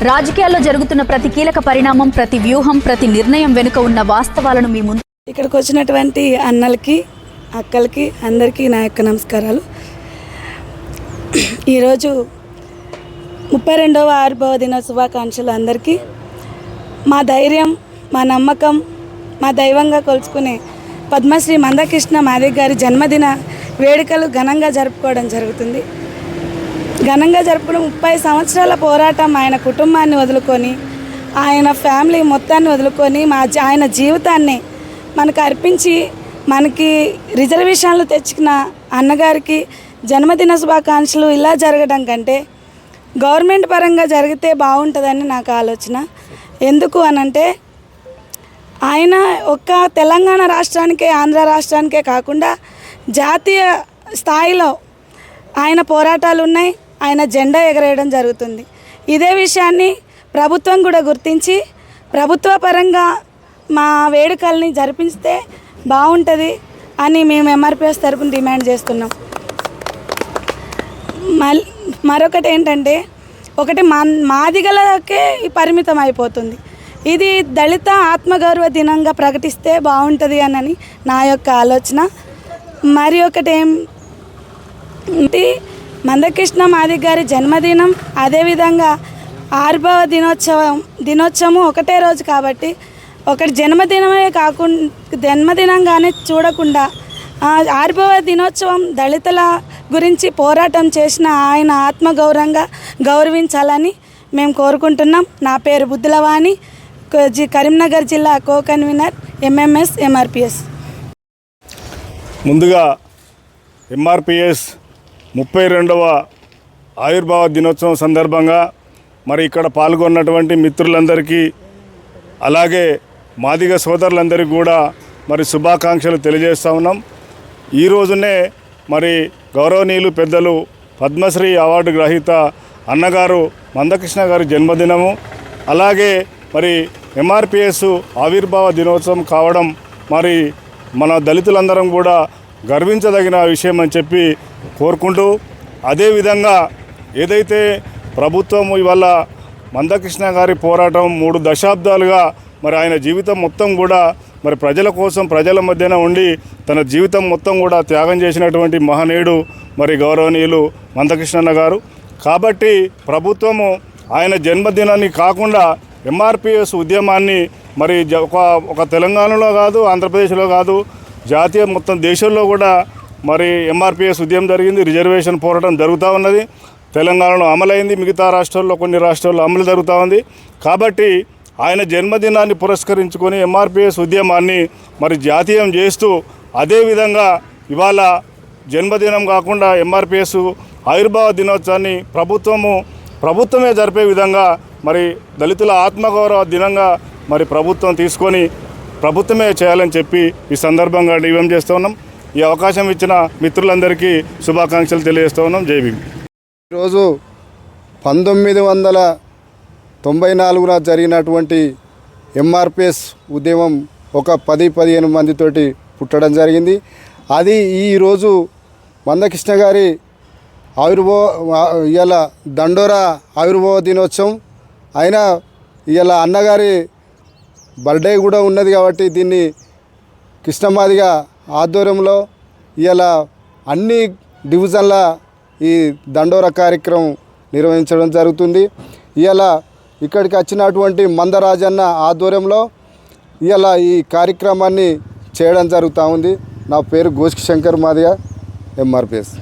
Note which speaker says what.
Speaker 1: రాజకీయాల్లో జరుగుతున్న ప్రతి కీలక పరిణామం, ప్రతి వ్యూహం, ప్రతి నిర్ణయం వెనుక ఉన్న వాస్తవాలను మీ ముందు
Speaker 2: ఇక్కడికి వచ్చినటువంటి అన్నలకి, అక్కలకి అందరికీ నా యొక్క నమస్కారాలు. ఈరోజు 32వ ఆవిర్భావ దిన శుభాకాంక్షలు అందరికీ. మా ధైర్యం, మా నమ్మకం, మా దైవంగా కొలుచుకునే పద్మశ్రీ మందకృష్ణ మాదిగ గారి జన్మదిన వేడుకలు ఘనంగా జరుపుకోవడం జరుగుతుంది. ఘనంగా జరుపుకోవడం 30 సంవత్సరాల పోరాటం, ఆయన కుటుంబాన్ని వదులుకొని, ఆయన ఫ్యామిలీ మొత్తాన్ని వదులుకొని ఆయన జీవితాన్ని మనకు అర్పించి మనకి రిజర్వేషన్లు తెచ్చుకున్న అన్నగారికి జన్మదిన శుభాకాంక్షలు ఇలా జరగడం కంటే గవర్నమెంట్ పరంగా జరిగితే బాగుంటుందని నాకు ఆలోచన. ఎందుకు అనంటే ఆయన ఒక్క తెలంగాణ రాష్ట్రానికే, ఆంధ్ర రాష్ట్రానికే కాకుండా జాతీయ స్థాయిలో ఆయన పోరాటాలు ఉన్నాయి, ఆయన జెండా ఎగరేయడం జరుగుతుంది. ఇదే విషయాన్ని ప్రభుత్వం కూడా గుర్తించి ప్రభుత్వ పరంగా మా వేడుకల్ని జరిపిస్తే బాగుంటుంది అని మేము ఎంఆర్పిఎస్ తరపున డిమాండ్ చేస్తున్నాం. మరొకటి ఏంటంటే, ఒకటి మాదిగలకే పరిమితం అయిపోతుంది. ఇది దళిత ఆత్మగౌరవ దినంగా ప్రకటిస్తే బాగుంటుంది అని నా యొక్క ఆలోచన. మరి ఒకటి ఏంటి, మందకృష్ణ మాదిగ గారి జన్మదినం, అదేవిధంగా ఆవిర్భావ దినోత్సవం ఒకటే రోజు కాబట్టి ఒకటి జన్మదినమే కాకుండా జన్మదినంగానే చూడకుండా ఆవిర్భావ దినోత్సవం దళితుల గురించి పోరాటం చేసిన ఆయన ఆత్మగౌరవంగా గౌరవించాలని మేము కోరుకుంటున్నాం. నా పేరు బుద్ధులవాణి, కరీంనగర్ జిల్లా కో కన్వీనర్ ఎంఎంఎస్ ఎంఆర్పిఎస్.
Speaker 3: ముందుగా ఎంఆర్పిఎస్ 32వ ఆవిర్భావ దినోత్సవం సందర్భంగా మరి ఇక్కడ పాల్గొన్నటువంటి మిత్రులందరికీ, అలాగే మాదిగ సోదరులందరికీ కూడా మరి శుభాకాంక్షలు తెలియజేస్తూ ఉన్నాం. ఈ రోజునే మరి గౌరవనీయులు పెద్దలు పద్మశ్రీ అవార్డు గ్రహీత అన్నగారు మందకృష్ణ గారి జన్మదినము, అలాగే మరి ఎంఆర్పిఎస్ ఆవిర్భావ దినోత్సవం కావడం మరి మన దళితులందరం కూడా గర్వించదగిన విషయం అని చెప్పి కోరుకుంటూ, అదేవిధంగా ఏదైతే ప్రభుత్వం ఇవాళ మందకృష్ణ గారి పోరాటం 3 దశాబ్దాలుగా మరి ఆయన జీవితం మొత్తం కూడా మరి ప్రజల కోసం, ప్రజల మధ్యన ఉండి తన జీవితం మొత్తం కూడా త్యాగం చేసినటువంటి మహనీయుడు మరి గౌరవనీయులు మందకృష్ణన్న గారు. కాబట్టి ప్రభుత్వము ఆయన జన్మదినాన్ని కాకుండా ఎంఆర్పిఎస్ ఉద్యమాన్ని మరి ఒక తెలంగాణలో కాదు, ఆంధ్రప్రదేశ్లో కాదు, జాతీయ మొత్తం దేశంలో కూడా మరి ఎంఆర్పిఎస్ ఉద్యమం జరిగింది. రిజర్వేషన్ పోరాటం జరుగుతూ ఉన్నది. తెలంగాణలో అమలైంది, మిగతా రాష్ట్రాల్లో కొన్ని రాష్ట్రాల్లో అమలు జరుగుతూ ఉంది. కాబట్టి ఆయన జన్మదినాన్ని పురస్కరించుకొని ఎంఆర్పిఎస్ ఉద్యమాన్ని మరి జాతీయం చేస్తూ, అదేవిధంగా ఇవాళ జన్మదినం కాకుండా ఎంఆర్పిఎస్ ఆవిర్భావ దినోత్సవాన్ని ప్రభుత్వమే జరిపే విధంగా మరి దళితుల ఆత్మగౌరవ దినంగా మరి ప్రభుత్వం తీసుకొని ప్రభుత్వమే చేయాలని చెప్పి ఈ సందర్భంగా డిమాండ్ చేస్తూ ఉన్నాం. ఈ అవకాశం ఇచ్చిన మిత్రులందరికీ శుభాకాంక్షలు తెలియజేస్తూ ఉన్నాం. జై భీమ్.
Speaker 4: ఈరోజు 1994 జరిగినటువంటి ఎంఆర్పిఎస్ ఉద్యమం ఒక 10-15 మందితోటి పుట్టడం జరిగింది. అది ఈరోజు మందకృష్ణ గారి ఇవాళ దండోరా ఆవిర్భావ దినోత్సవం అయినా ఇవాళ అన్నగారి బర్త్డే కూడా ఉన్నది. కాబట్టి దీన్ని కృష్ణమాదిగ ఆధ్వర్యంలో ఇవాళ అన్ని డివిజన్ల ఈ దండోరా కార్యక్రమం నిర్వహించడం జరుగుతుంది. ఇవాళ ఇక్కడికి వచ్చినటువంటి మందరాజన్న ఆధ్వర్యంలో ఇవాళ ఈ కార్యక్రమాన్ని చేయడం జరుగుతూ ఉంది. నా పేరు గోష్కి శంకర్ మాదిగ, ఎంఆర్పిఎస్.